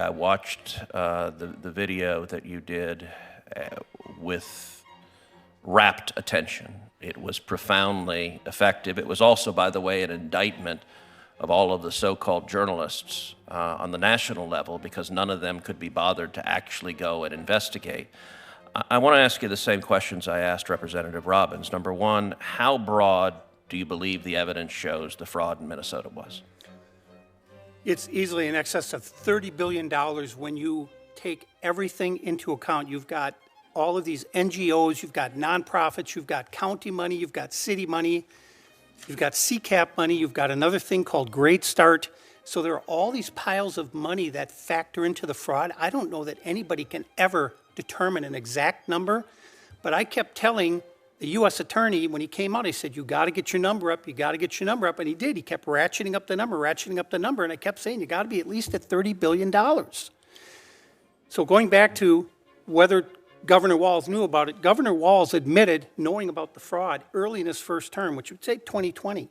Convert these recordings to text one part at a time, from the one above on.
I watched the video that you did with rapt attention. It was profoundly effective. It was also, by the way, an indictment of all of the so-called journalists on the national level, because none of them could be bothered to actually go and investigate. I want to ask you the same questions I asked Representative Robbins. Number one, how broad do you believe the evidence shows the fraud in Minnesota was? It's easily in excess of $30 billion when you take everything into account. You've got all of these NGOs, you've got nonprofits, you've got county money, you've got city money, you've got CCAP money, you've got another thing called Great Start. So there are all these piles of money that factor into the fraud. I don't know that anybody can ever determine an exact number, but I kept telling the U.S. attorney when he came out, I said, you got to get your number up, you got to get your number up, and he did. He kept ratcheting up the number, and I kept saying, you got to be at least at $30 billion. So going back to whether Governor Walz knew about it, Governor Walz admitted knowing about the fraud early in his first term, which would say 2020.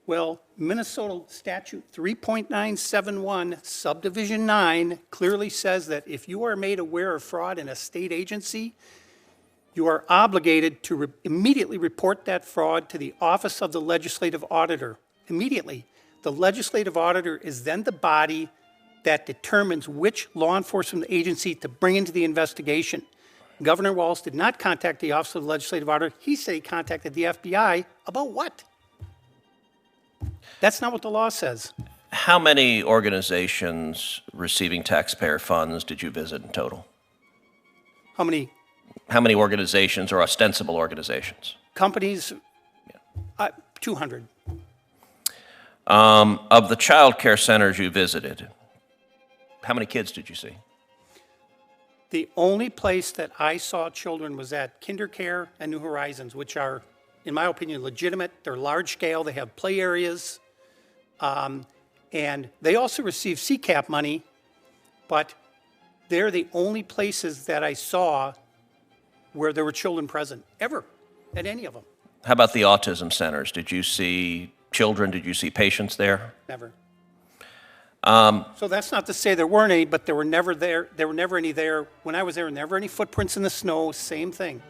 Well, Minnesota Statute 3.971, Subdivision 9, clearly says that if you are made aware of fraud in a state agency, you are obligated to immediately report that fraud to the Office of the Legislative Auditor. Immediately. The Legislative Auditor is then the body that determines which law enforcement agency to bring into the investigation. Governor Walz did not contact the Office of the Legislative Auditor. He said he contacted the FBI about what? That's not what the law says. How many organizations receiving taxpayer funds did you visit in total? How many? How many organizations or ostensible organizations? Companies? Yeah. 200. Of the child care centers you visited, how many kids did you see? The only place that I saw children was at KinderCare and New Horizons, which are, in my opinion, legitimate. They're large scale. They have play areas. And they also receive CCAP money, but they're the only places that I saw where there were children present, ever, at any of them. How about the autism centers? Did you see children? Did you see patients there? Never. So that's not to say there weren't any, but there were never any there. When I was there, never any footprints in the snow, same thing.